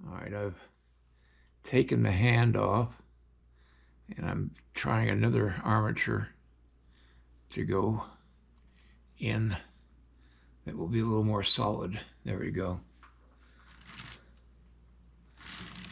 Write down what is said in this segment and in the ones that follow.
All right, I've taken the hand off, and I'm trying another armature to go in that will be a little more solid. There we go.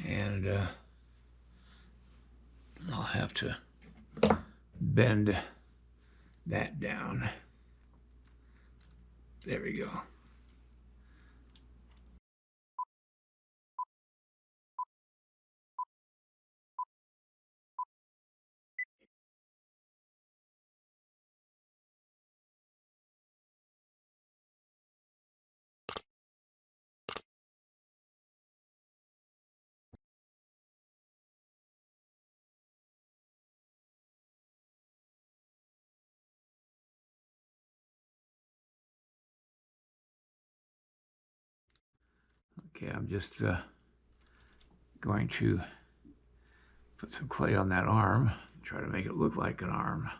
And I'll have to bend that down. There we go. Okay, I'm just going to put some clay on that arm, try to make it look like an arm.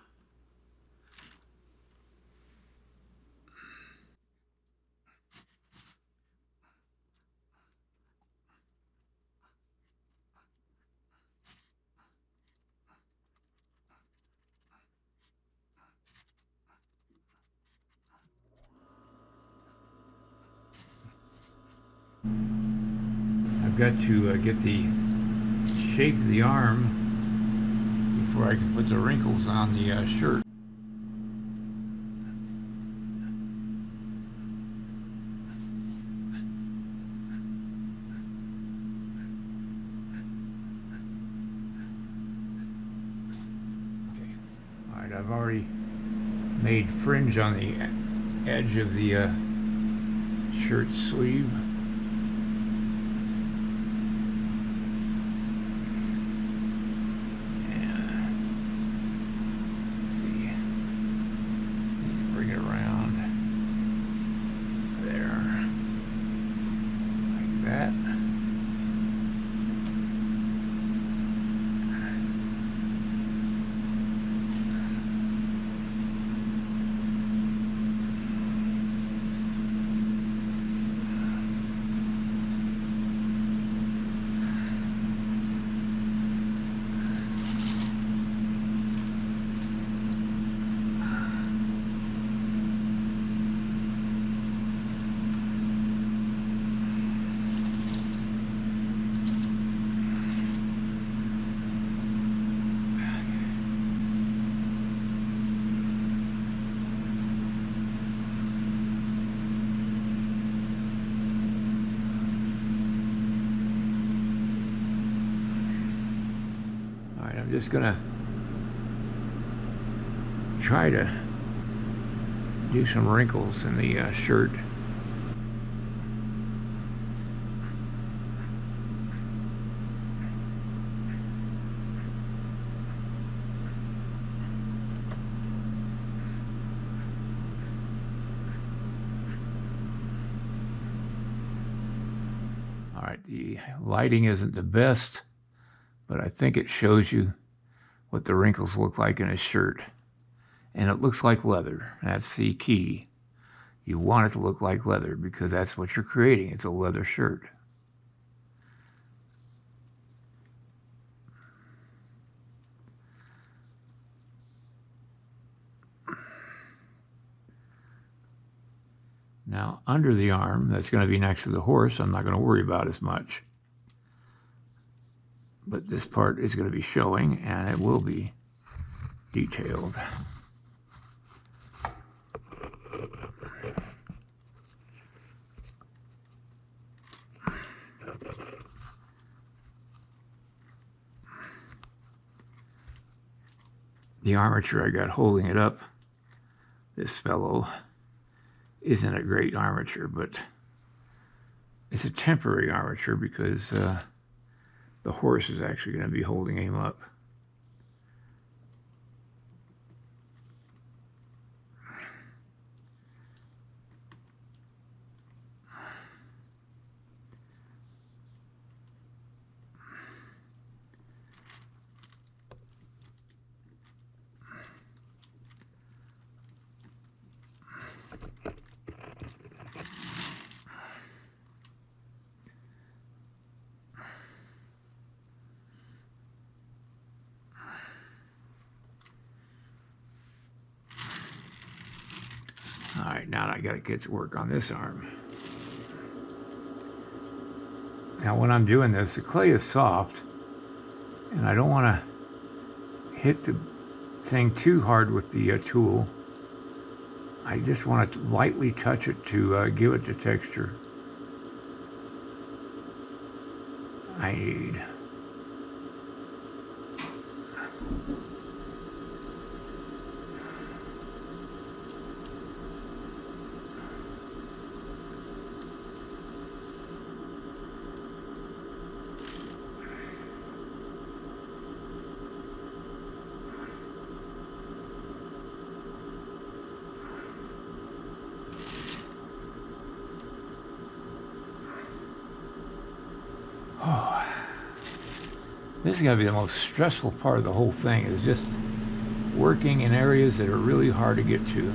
I've got to get the shape of the arm before I can put the wrinkles on the shirt. Okay. All right, I've already made fringe on the edge of the shirt sleeve. I'm just gonna try to do some wrinkles in the shirt. All right, the lighting isn't the best, but I think it shows you what the wrinkles look like in a shirt. And it looks like leather. That's the key. You want it to look like leather because that's what you're creating. It's a leather shirt. Now, under the arm, that's going to be next to the horse, I'm not going to worry about as much. But this part is going to be showing, and it will be detailed. The armature I got holding it up, this fellow, isn't a great armature, but it's a temporary armature because the horse is actually going to be holding him up. now I got to get to work on this arm. Now when I'm doing this, the clay is soft, and I don't want to hit the thing too hard with the tool. I just want to lightly touch it to give it the texture I need. Oh, this is going to be the most stressful part of the whole thing, is just working in areas that are really hard to get to.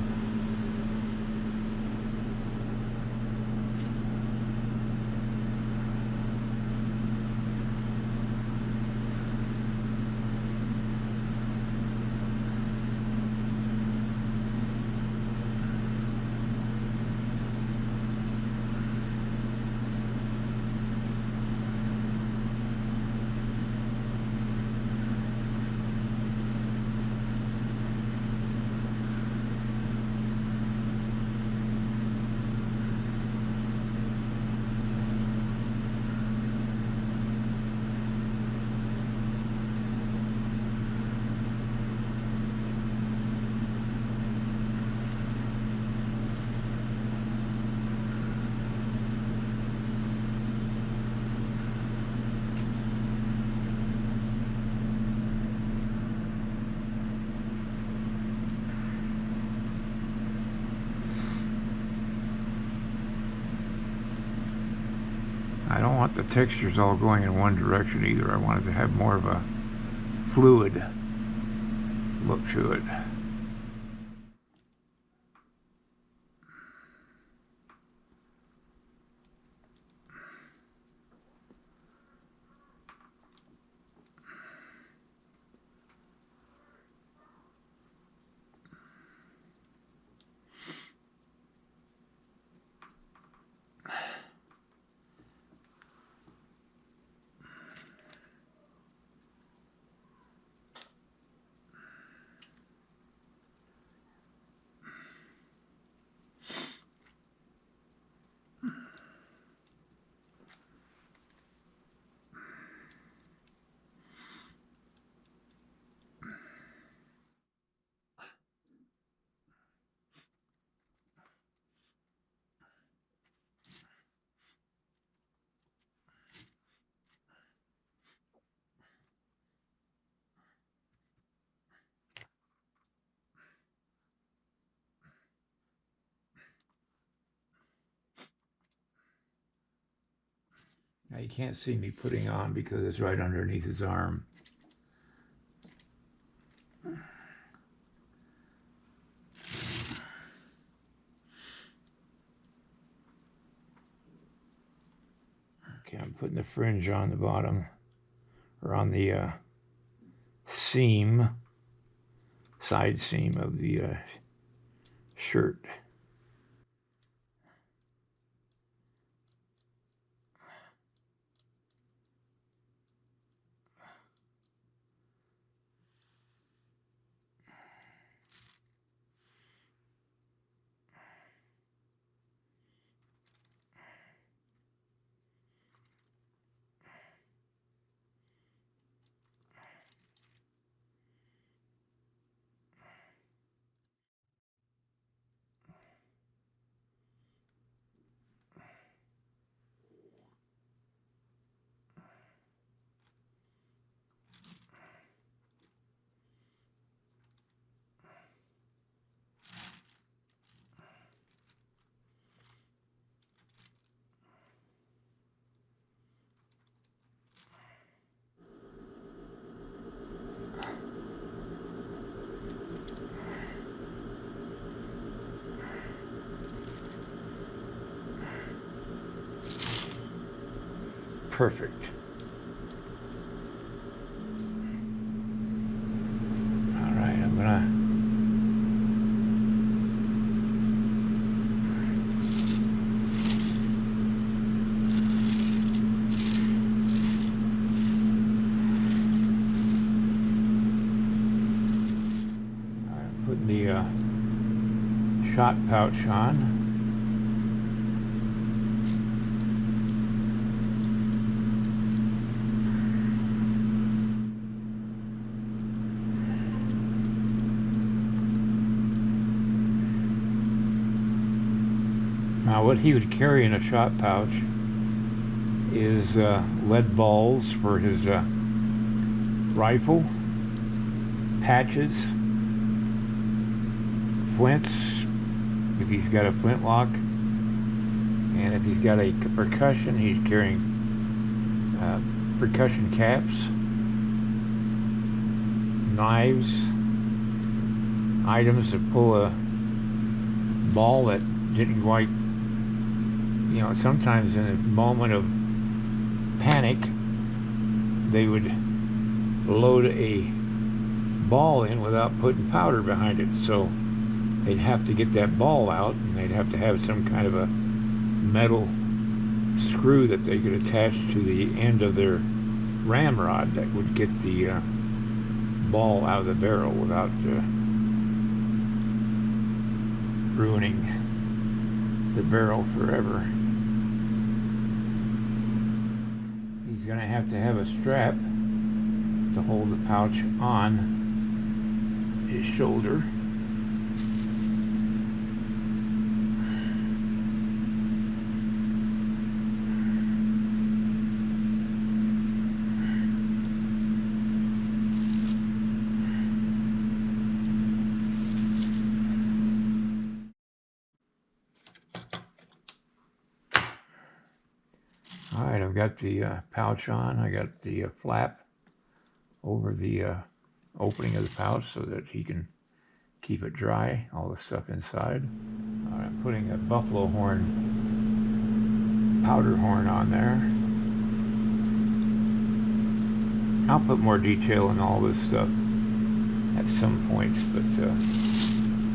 I don't want the textures all going in one direction either. I want it to have more of a fluid look to it. Now you can't see me putting on because it's right underneath his arm. Okay, I'm putting the fringe on the bottom, or on the seam, side seam of the shirt. Perfect. All right, I'm gonna shot pouch on. Now what he would carry in a shot pouch is lead balls for his rifle, patches, flints if he's got a flintlock, and if he's got a percussion, he's carrying percussion caps, knives, items to pull a ball that didn't quite, you know, sometimes in a moment of panic they would load a ball in without putting powder behind it, so they'd have to get that ball out, and they'd have to have some kind of a metal screw that they could attach to the end of their ramrod that would get the ball out of the barrel without ruining the barrel forever. He's going to have a strap to hold the pouch on his shoulder. Alright, I've got the pouch on. I got the flap over the opening of the pouch so that he can keep it dry, all the stuff inside. I'm putting a buffalo horn powder horn on there. I'll put more detail in all this stuff at some point, but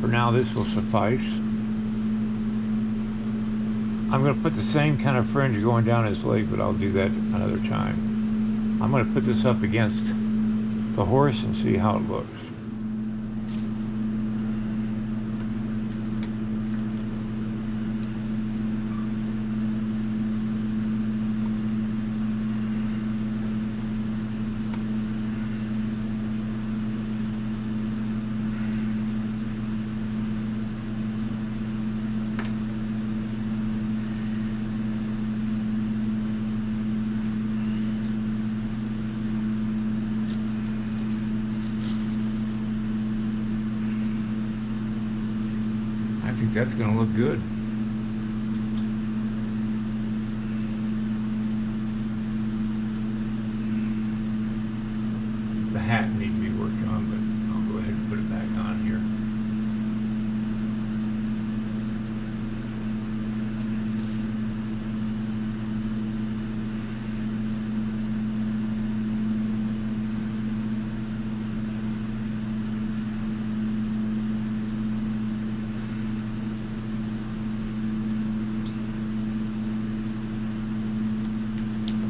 for now this will suffice. I'm going to put the same kind of fringe going down his leg, but I'll do that another time. I'm going to put this up against the horse and see how it looks. I think that's going to look good. The hat needs to be worked on, but I'll go ahead and put it back on here.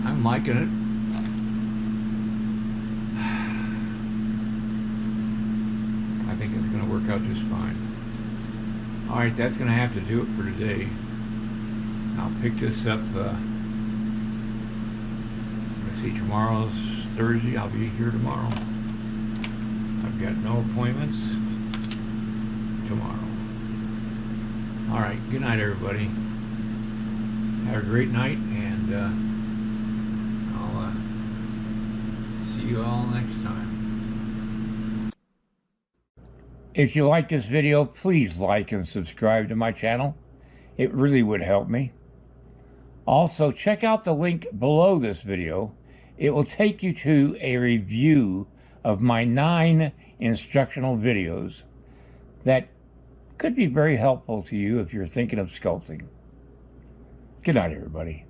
I'm liking it. I think it's going to work out just fine. Alright, that's going to have to do it for today. I'll pick this up, let's see, tomorrow's Thursday. I'll be here tomorrow. I've got no appointments tomorrow. Alright, good night everybody. Have a great night, and I'll see you all next time. If you like this video, please like and subscribe to my channel. It really would help me. Also, check out the link below this video. It will take you to a review of my 9 instructional videos that could be very helpful to you if you're thinking of sculpting. Good night, everybody.